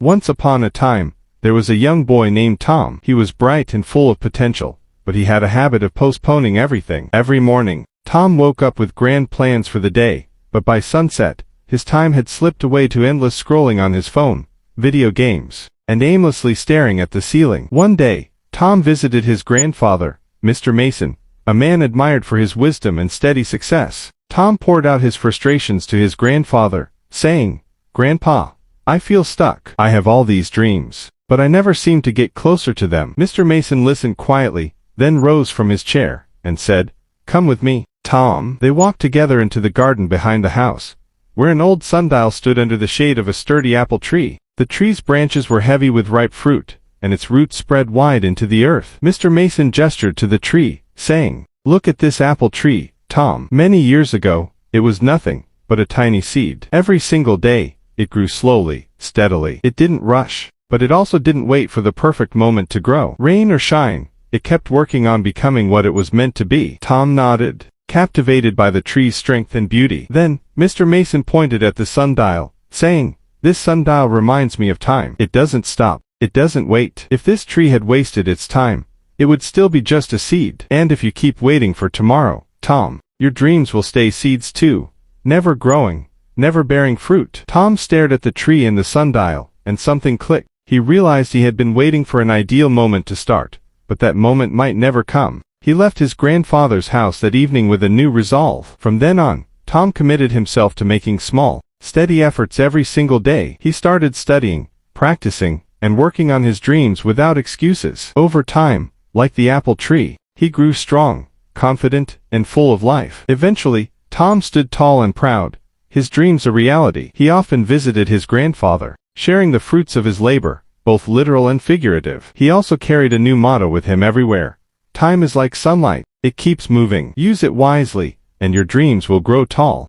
Once upon a time, there was a young boy named Tom. He was bright and full of potential, but he had a habit of postponing everything. Every morning, Tom woke up with grand plans for the day, but by sunset, his time had slipped away to endless scrolling on his phone, video games, and aimlessly staring at the ceiling. One day, Tom visited his grandfather, Mr. Mason, a man admired for his wisdom and steady success. Tom poured out his frustrations to his grandfather, saying, "Grandpa, I feel stuck. I have all these dreams, but I never seem to get closer to them." Mr. Mason listened quietly, then rose from his chair, and said, "Come with me, Tom." They walked together into the garden behind the house, where an old sundial stood under the shade of a sturdy apple tree. The tree's branches were heavy with ripe fruit, and its roots spread wide into the earth. Mr. Mason gestured to the tree, saying, "Look at this apple tree, Tom. Many years ago, it was nothing but a tiny seed. Every single day, it grew slowly, steadily. It didn't rush, but it also didn't wait for the perfect moment to grow. Rain or shine, it kept working on becoming what it was meant to be." Tom nodded, captivated by the tree's strength and beauty. Then, Mr. Mason pointed at the sundial, saying, "This sundial reminds me of time. It doesn't stop. It doesn't wait. If this tree had wasted its time, it would still be just a seed. And if you keep waiting for tomorrow, Tom, your dreams will stay seeds too, never growing, never bearing fruit." Tom stared at the tree and the sundial, and something clicked. He realized he had been waiting for an ideal moment to start, but that moment might never come. He left his grandfather's house that evening with a new resolve. From then on, Tom committed himself to making small, steady efforts every single day. He started studying, practicing, and working on his dreams without excuses. Over time, like the apple tree, he grew strong, confident, and full of life. Eventually, Tom stood tall and proud, his dreams a reality. He often visited his grandfather, sharing the fruits of his labor, both literal and figurative. He also carried a new motto with him everywhere: "Time is like sunlight, it keeps moving. Use it wisely, and your dreams will grow tall."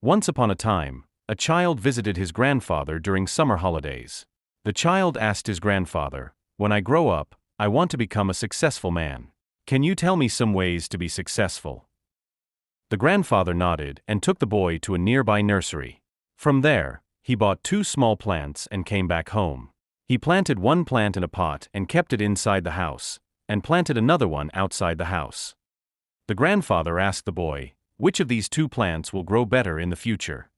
Once upon a time, a child visited his grandfather during summer holidays. The child asked his grandfather, "When I grow up, I want to become a successful man. Can you tell me some ways to be successful?" The grandfather nodded and took the boy to a nearby nursery. From there, he bought 2 small plants and came back home. He planted one plant in a pot and kept it inside the house, and planted another one outside the house. The grandfather asked the boy, "Which of these 2 plants will grow better in the future?"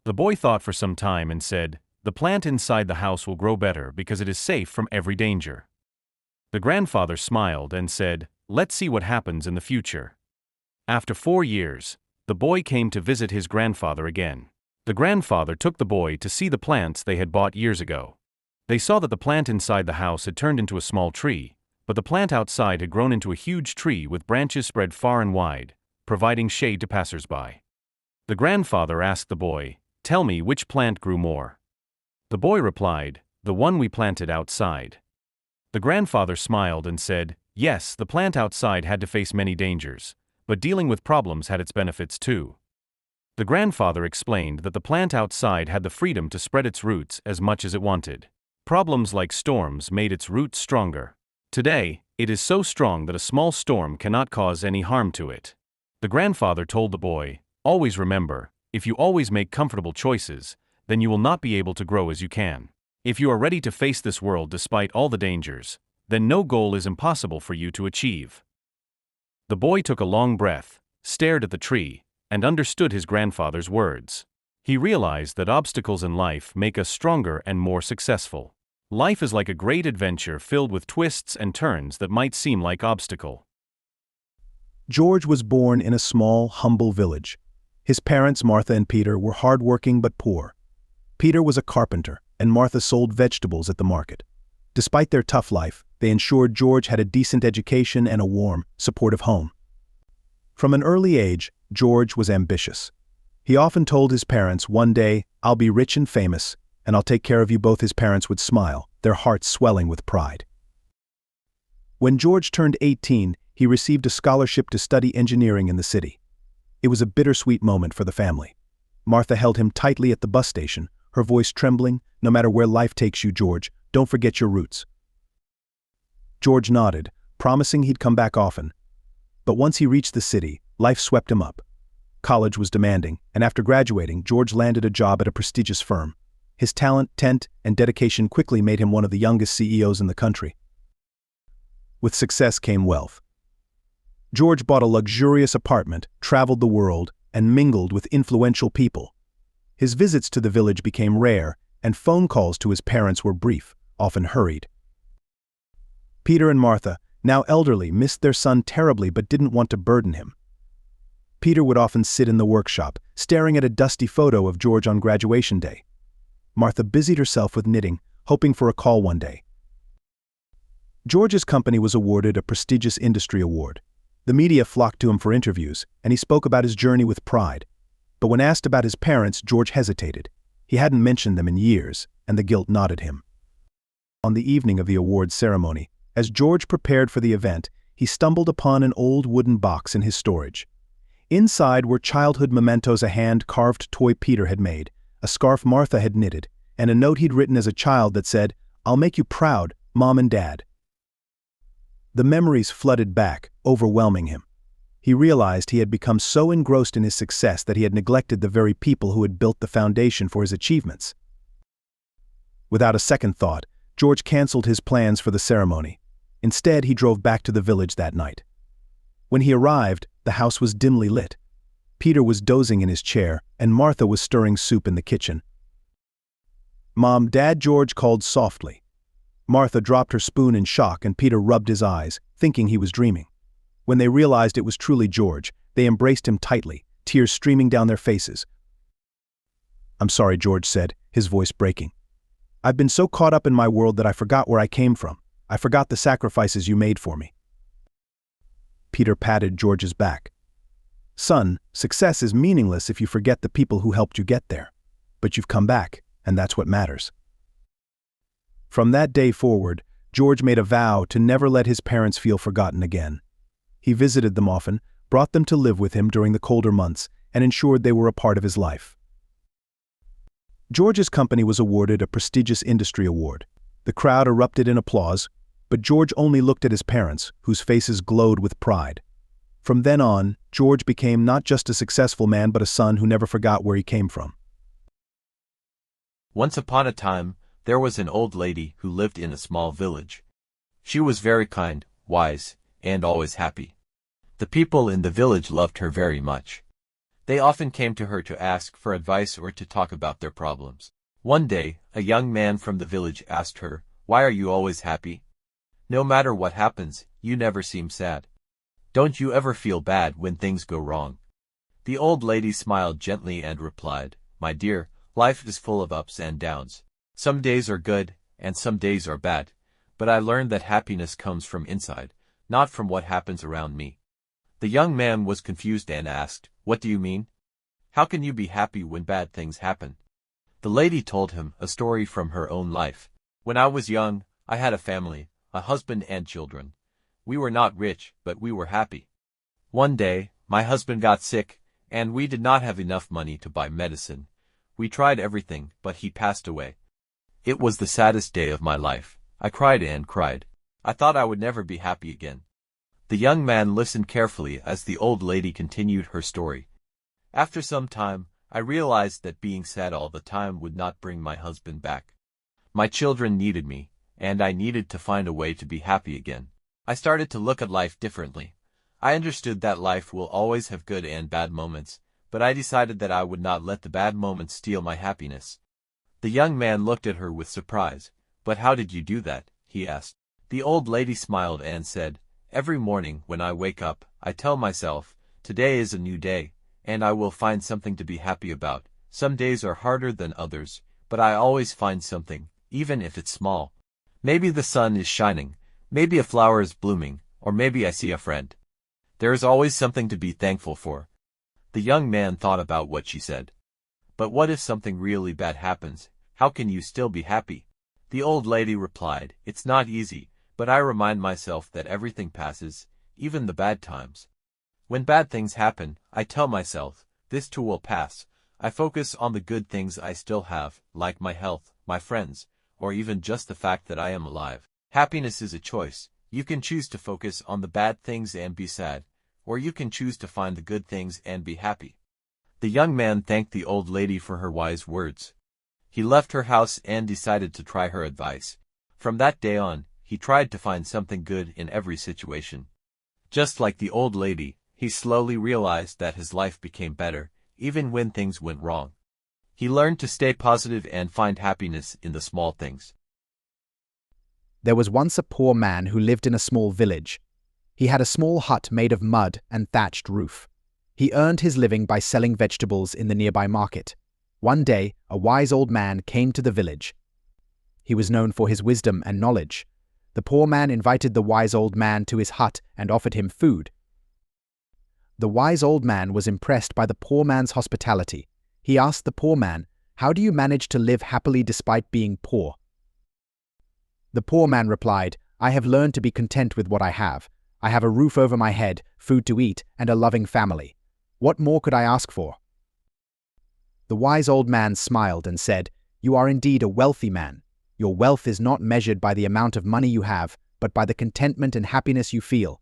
The boy thought for some time and said, "The plant inside the house will grow better because it is safe from every danger." The grandfather smiled and said, "Let's see what happens in the future." After 4 years, the boy came to visit his grandfather again. The grandfather took the boy to see the plants they had bought years ago. They saw that the plant inside the house had turned into a small tree, but the plant outside had grown into a huge tree with branches spread far and wide, providing shade to passers-by. The grandfather asked the boy, "Tell me which plant grew more." The boy replied, "The one we planted outside." The grandfather smiled and said, "Yes, the plant outside had to face many dangers, but dealing with problems had its benefits too." The grandfather explained that the plant outside had the freedom to spread its roots as much as it wanted. Problems like storms made its roots stronger. Today, it is so strong that a small storm cannot cause any harm to it. The grandfather told the boy, "Always remember, if you always make comfortable choices, then you will not be able to grow as you can. If you are ready to face this world despite all the dangers, then no goal is impossible for you to achieve." The boy took a long breath, stared at the tree, and understood his grandfather's words. He realized that obstacles in life make us stronger and more successful. Life is like a great adventure filled with twists and turns that might seem like obstacle. George was born in a small, humble village. His parents, Martha and Peter, were hardworking but poor. Peter was a carpenter, and Martha sold vegetables at the market. Despite their tough life, they ensured George had a decent education and a warm, supportive home. From an early age, George was ambitious. He often told his parents, "One day, I'll be rich and famous, and I'll take care of you both." His parents would smile, their hearts swelling with pride. When George turned 18, he received a scholarship to study engineering in the city. It was a bittersweet moment for the family. Martha held him tightly at the bus station, her voice trembling, "No matter where life takes you, George, don't forget your roots." George nodded, promising he'd come back often. But once he reached the city, life swept him up. College was demanding, and after graduating, George landed a job at a prestigious firm. His talent, and dedication quickly made him one of the youngest CEOs in the country. With success came wealth. George bought a luxurious apartment, traveled the world, and mingled with influential people. His visits to the village became rare, and phone calls to his parents were brief, often hurried. Peter and Martha, now elderly, missed their son terribly but didn't want to burden him. Peter would often sit in the workshop, staring at a dusty photo of George on graduation day. Martha busied herself with knitting, hoping for a call one day. George's company was awarded a prestigious industry award. The media flocked to him for interviews, and he spoke about his journey with pride. But when asked about his parents, George hesitated. He hadn't mentioned them in years, and the guilt knotted him. On the evening of the awards ceremony, as George prepared for the event, he stumbled upon an old wooden box in his storage. Inside were childhood mementos: a hand-carved toy Peter had made, a scarf Martha had knitted, and a note he'd written as a child that said, "I'll make you proud, Mom and Dad." The memories flooded back, overwhelming him. He realized he had become so engrossed in his success that he had neglected the very people who had built the foundation for his achievements. Without a second thought, George canceled his plans for the ceremony. Instead, he drove back to the village that night. When he arrived, the house was dimly lit. Peter was dozing in his chair, and Martha was stirring soup in the kitchen. "Mom, Dad," George called softly. Martha dropped her spoon in shock, and Peter rubbed his eyes, thinking he was dreaming. When they realized it was truly George, they embraced him tightly, tears streaming down their faces. "I'm sorry," George said, his voice breaking. "I've been so caught up in my world that I forgot where I came from. I forgot the sacrifices you made for me." Peter patted George's back. "Son, success is meaningless if you forget the people who helped you get there. But you've come back, and that's what matters." From that day forward, George made a vow to never let his parents feel forgotten again. He visited them often, brought them to live with him during the colder months, and ensured they were a part of his life. George's company was awarded a prestigious industry award. The crowd erupted in applause, but George only looked at his parents, whose faces glowed with pride. From then on, George became not just a successful man but a son who never forgot where he came from. Once upon a time, there was an old lady who lived in a small village. She was very kind, wise, and always happy. The people in the village loved her very much. They often came to her to ask for advice or to talk about their problems. One day, a young man from the village asked her, "Why are you always happy? No matter what happens, you never seem sad. Don't you ever feel bad when things go wrong?" The old lady smiled gently and replied, "My dear, life is full of ups and downs. Some days are good, and some days are bad, but I learned that happiness comes from inside, not from what happens around me." The young man was confused and asked, "What do you mean? How can you be happy when bad things happen?" The lady told him a story from her own life. "When I was young, I had a family, a husband and children. We were not rich, but we were happy. One day, my husband got sick, and we did not have enough money to buy medicine. We tried everything, but he passed away. It was the saddest day of my life. I cried and cried. I thought I would never be happy again." The young man listened carefully as the old lady continued her story. "After some time, I realized that being sad all the time would not bring my husband back. My children needed me, and I needed to find a way to be happy again. I started to look at life differently. I understood that life will always have good and bad moments, but I decided that I would not let the bad moments steal my happiness." The young man looked at her with surprise. "But how did you do that?" he asked. The old lady smiled and said, "Every morning when I wake up, I tell myself, today is a new day, and I will find something to be happy about. Some days are harder than others, but I always find something, even if it's small. Maybe the sun is shining, maybe a flower is blooming, or maybe I see a friend. There is always something to be thankful for." The young man thought about what she said. "But what if something really bad happens? How can you still be happy?" The old lady replied, "It's not easy, but I remind myself that everything passes, even the bad times. When bad things happen, I tell myself, this too will pass. I focus on the good things I still have, like my health, my friends, or even just the fact that I am alive. Happiness is a choice. You can choose to focus on the bad things and be sad, or you can choose to find the good things and be happy." The young man thanked the old lady for her wise words. He left her house and decided to try her advice. From that day on, he tried to find something good in every situation. Just like the old lady, he slowly realized that his life became better, even when things went wrong. He learned to stay positive and find happiness in the small things. There was once a poor man who lived in a small village. He had a small hut made of mud and thatched roof. He earned his living by selling vegetables in the nearby market. One day, a wise old man came to the village. He was known for his wisdom and knowledge. The poor man invited the wise old man to his hut and offered him food. The wise old man was impressed by the poor man's hospitality. He asked the poor man, "How do you manage to live happily despite being poor?" The poor man replied, "I have learned to be content with what I have. I have a roof over my head, food to eat, and a loving family. What more could I ask for?" The wise old man smiled and said, "You are indeed a wealthy man. Your wealth is not measured by the amount of money you have, but by the contentment and happiness you feel."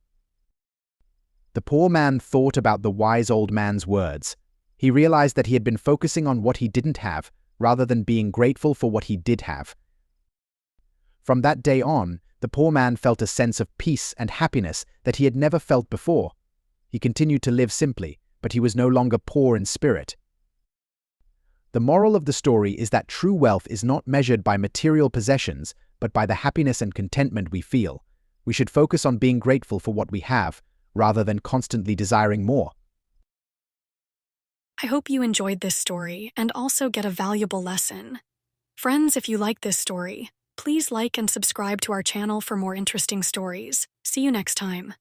The poor man thought about the wise old man's words. He realized that he had been focusing on what he didn't have, rather than being grateful for what he did have. From that day on, the poor man felt a sense of peace and happiness that he had never felt before. He continued to live simply, but he was no longer poor in spirit. The moral of the story is that true wealth is not measured by material possessions, but by the happiness and contentment we feel. We should focus on being grateful for what we have, rather than constantly desiring more. I hope you enjoyed this story and also get a valuable lesson. Friends, if you like this story, please like and subscribe to our channel for more interesting stories. See you next time.